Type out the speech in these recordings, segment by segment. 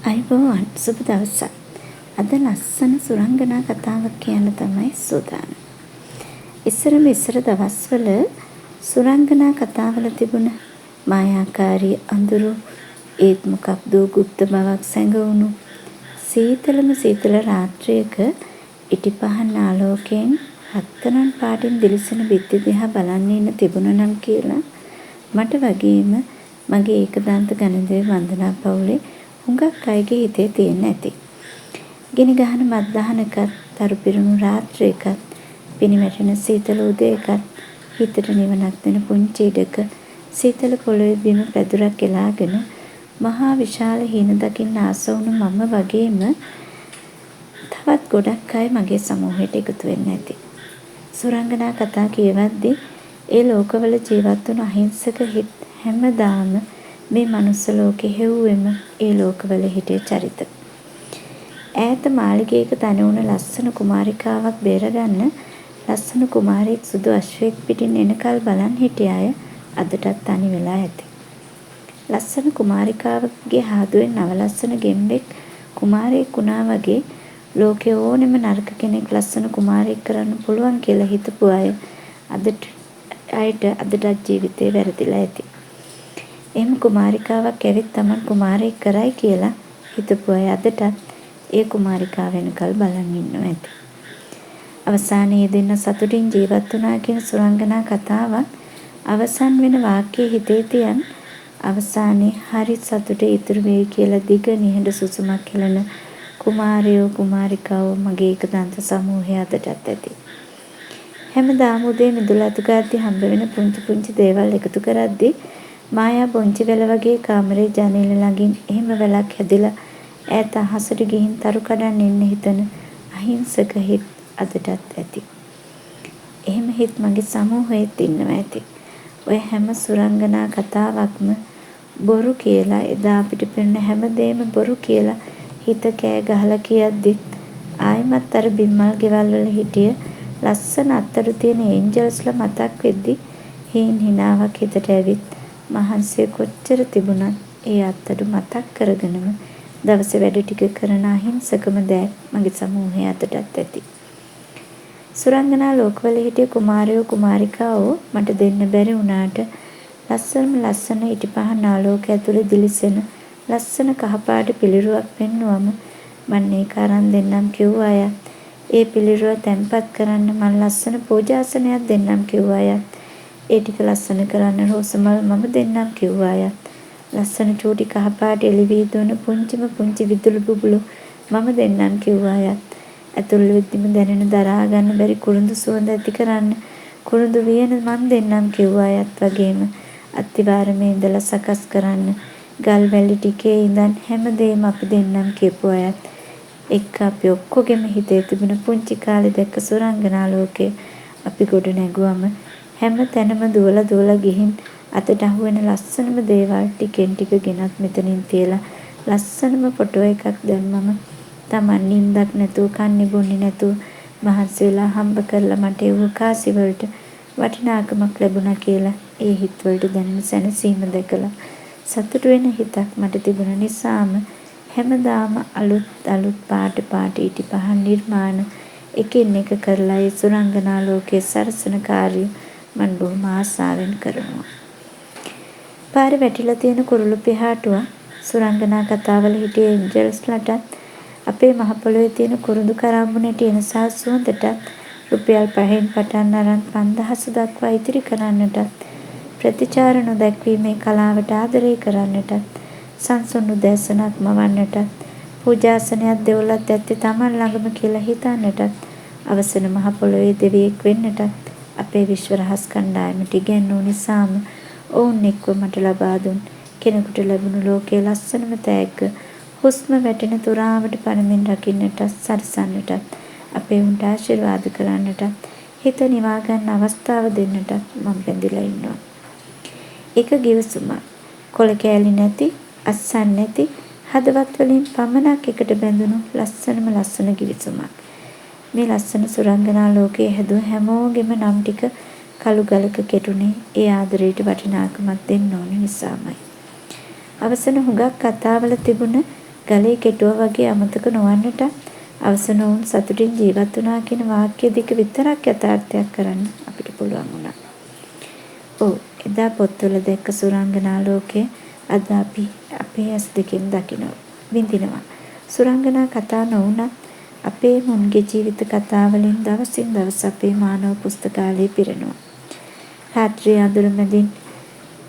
අයිබෝවන් සුබ දවසක්. අද ලස්සන සුරංගනා කතාවක් කියන්න තමයි සූදානම්. ඉස්සර දවස්වල සුරංගනා කතාවල තිබුණ මායාකාරී අඳුරු ඒත් මොකක්ද ගුප්ත බවක් සැඟවුණු සීතල රාත්‍රියක ඉටිපහන් ආලෝකයෙන් රත්තරන් පාටින් දිලිසෙන බිත්ති දිහා බලන්න ඉන්න තිබුණා නම් කියලා මට වගේම මගේ ඒකදාන්ත ගණදේව වන්දනා පවුලේ හුඟක් අයගේ හිතේ තියෙන්න ඇති. ගිනි ගහන මත්දහනකත්, තරු පිරුණු රාත්‍රියකත්, පිනිවැටෙන සීතල උදයකත්, හිතට නිවනක් දෙන පුංචි ඉඩක සීතල පොළොවේ බිම පැදුරක් එලාගෙන මහා විශාල හීන දකින්න ආස වුණු මම වගේම තවත් ගොඩක් අය මගේ සමූහයට එකතු වෙන්න ඇති. සුරංගනා කතා කියවද්දී ඒ ලෝකවල ජීවත් වුණු අහිංසක හිත් හැමදාම මේ මනුස්ස ලෝකෙ හෙව්වෙම ඒ ලෝකවල හිටිය චරිත. ඈත මාළිගයක තනි වුණ ලස්සන කුමාරිකාවක් බේරගන්න ලස්සන කුමාරයෙක් සුදු අශ්වයෙක් පිටින් එනකල් බලන් හිටිය අය අදටත් තනි වෙලා ඇති. ලස්සන කුමාරිකාවකගේ හාදුවෙන් නවලස්සන ගෙම්බෙක් කුමාරයෙක් වුණා වගේ ලෝකේ ඕනෙම නරක කෙනෙක් ලස්සන කුමාරයෙක් කරන්න පුළුවන් කියලා හිතපු අය අදටත් ජීවිතේ වැරදිලා ඇති. එහෙම කුමාරිකාවක් ඇවිත් Taman කුමාරයෙක් කරයි කියලා හිතපු අය අදටත් ඒ කුමාරිකාව වෙනකල් බලන් ඉන්නවා ඇති. අවසානයේ දෙන්න සතුටින් ජීවත් වුණා කියන සුරංගනා කතාවක් අවසන් වෙන වාක්‍යයේ හිතේ තියන් අවසානයේ හරි සතුටේ ඉතුරු වෙයි කියලා දිග නිහඬ සුසුමක් හෙළන කුමාරයෝ කුමාරිකාවෝ මගේ ඒකදන්ත සමූහය අදටත් ඇති. හැමදාම උදේ මිදුල අතු ගාද්දි හම්බ වෙන පුංචි දේවල් එකතු කරද්දී මායා බොංචි වැල වගේ කාමරේ ජනේල ළඟින් එහෙම වැලක් හැදිලා ඈත අහසට ගිහින් තරු කඩන්න ඉන්න හිතන අහිංසක හිත් අදටත් ඇති. එහෙම හිත් මගේ සමූහයේත් ඉන්නවා ඇති. ඔය හැම සුරංගනා කතාවක්ම බොරු කියලා එදා අපිට පෙනෙන හැමදේම බොරු කියලා හිත කෑ ගහලා කියද්දිත් ආයිමත් අර බිම්මල් ගෙවල් වල හිටිය ලස්සන අත්තරු තියෙන ඒන්ජල්ස්ලා මතක් වෙද්දි හීන් හිනාවක් හිතට ඇවිත් මහන්සිය කොච්චර තිබුණත් ඒ අත්තඩු මතක් කරගෙනම දවසේ වැඩ ටික කරන අහිංසකම දෑ මගේ සමූහය අතටත් ඇති. සුරංගනා ලෝකවල හිටිය කුමාරයෝ කුමාරිකාවෝ මට දෙන්න බැරි වුණාට ලස්සන ඉටිපහන් ආලෝක ඇතුලේ දිලිසෙන ලස්සන කහපාට පිළිරුවක් පෙන්නුවම මම ඒක අරන් දෙන්නම් කිව්වා අය. ඒ පිළිරුව තැන්පත් කරන්න මම ලස්සන පූජාසනයක් දෙන්නම් කිව්වා අය. ඒ ටික ලස්සන කරන්න රෝසමල් මම දෙන්නම් කිව්වා අය. ලස්සන චූටි කහපාට එළිවී දුවන පුංචි විදුලි බුබුලු මම දෙන්නම් කිව්වා අය. ඇතුල් වෙද්දිම දැනෙන දරා ගන්න බැරි කුරුඳු සුවඳ ඇති කරන්න කුරුඳු වියන මම දෙන්නම් කිව්වා අයත් වගේම අත්තිවාරමේ ඉඳලා සකස් කරන්න ගල් වැලි ටිකේ ඉඳන් හැමදේම අපි දෙන්නම් කියපු අයත් එක්ක අපි ඔක්කොගෙම හිතේ තිබුණ පුංචි කාලේ දැක්ක සුරංගනා ලෝකේ අපි ගොඩ නැගුවම හැම තැනම දුවලා ගිහින් අතට අහුවෙන ලස්සනම දේවල් ටිකෙන් ටික ගෙනත් මෙතනින් තියලා ලස්සනම ෆොටෝ එකක් දැම්මම Taman නින්දක් නැතුව කන්නේ බොන්නේ නැතුව මහන්සි වෙලා හම්බ කරලා මට ඒව කාසි වලට වටිනාකමක් ලැබුණා කියලා ඒ හිත වලට දැනෙන සැනසීම දැකලා සතුට වෙන හිතක් මට තිබුණ නිසාම හැමදාම අලුත් පාට ඉටිපහන් නිර්මාණ එකින් එක කරලා ඒ සුරංගනා ලෝකයේ සරසන කාර්ය මම බොහොම ආසාවෙන් කරනවා. පාරේ වැටිලා තියෙන කුරුළු පිහාටුව සුරංගනා කතාවල හිටිය ඒන්ජල්ස්ලට අපේ මහ පොළොවේ තියෙන කුරුඳු කරාඹුනට එන සුවඳට රුපියල් 5න් පටන් අරන් 5000 දක්වා ඉතිරි කරන්නට ප්‍රතිචාර නොදැක්වීමේ කලාවට ආදරය කරන්නට සංසුන් උදෑසනක් මවන්නට පූජාසනයක් දෙවොලක් ඇත්තේ Taman ළඟම කියලා හිතන්නට අවසන මහ පොළොවේ දෙවියෙක් වෙන්නට අපේ විශ්ව රහස් කණ්ඩායමට ඉගෙනුණු නිසාම ඔවුන් එක්ව මට ලබා දුන් කෙනෙකුට ලැබුණු ලෝකයේ ලස්සනම තෑග්ග හුස්ම වැටෙන තුරාවට පණමින් රකින්නට සරසන්නට අපේ උන්ට ආශිර්වාද කරන්නට හිත නිවා ගන්න අවස්ථාව දෙන්නට මම බැඳිලා ඉන්නවා. එක ගිවිසුමක් කොළ කෑලි නැති අස්සන් නැති හදවත් වලින් පමණක් එකට බැඳුණු ලස්සන ගිවිසුමක්. මේ ලස්සන සුරංගනා ලෝකයේ හැදුව හැමෝගෙම නම් ටික කළු ගලක කෙටුනේ ඒ ආදරයට වටිනාකමක් දෙන්න ඕන නිසාමයි. අවසන හුඟක් කතාවල තිබුණ ගලේ කෙටුවා වගේ අමතක නොවන්නට අවසන වුන් සතුටින් ජීවත් වුණා කියන වාක්‍ය දෙක විතරක් යථාර්ථයක් කරන්න අපිට පුළුවන් වුණා. ඔව් එදා පොත්වල දැක්ක සුරංගනා ලෝකය අද අපි අපේ ඇස් දෙකෙන් දකිනවා විඳිනවා. සුරංගනා කතා නොවුණත් අපේ මුන්ගේ ජීවිත කතාවලින් දවසින් දවස අපේ මානව පුස්තකාලය පිරෙනවා. රාත්‍රී අඳුර මැදින්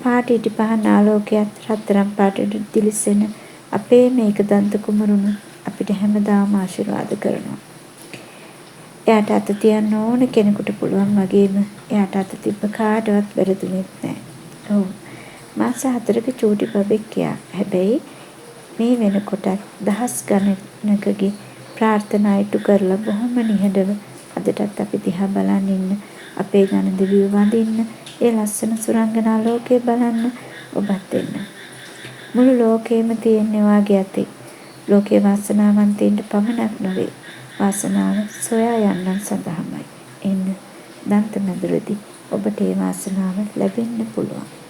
පාට ඉටිපහන් ආලෝකයක් රත්තරන් පාටට දිලිසෙන අපේ මේක දන්ත කුමරුණු අපිට හැමදාම ආශිර්වාද කරනවා. එයාට අත තියන්න ඕන කෙනෙකුට පුළුවන් වගේම එයාට අත තිබ්බ කාටවත් වැරදුනෙත් නැහැ. ඔව් මාස 4ක චූටි බබෙක් එයා. හැබැයි මේ වෙනකොට දහස් ගණනකගේ ප්‍රාර්ථනා ඉටු කරලා බොහොම නිහඬව අදටත් අපි දිහා බලන් ඉන්න අපේ ගණ දෙවියෝ වඳින්න ඒ ලස්සන සුරංගනා ලෝකේ බලන්න ඔබත් එන්න. මුළු ලෝකෙම තියෙන්නේ වාගේ ඇති. ලෝකේ වාසනාවන්තයින්ට පමණක් නොවේ. වාසනාව සොයා යන්නන් සඳහාමයි. එන්න දන්ත මැදුරේදී ඔබට ඒ වාසනාව ලැබෙන්න පුළුවන්.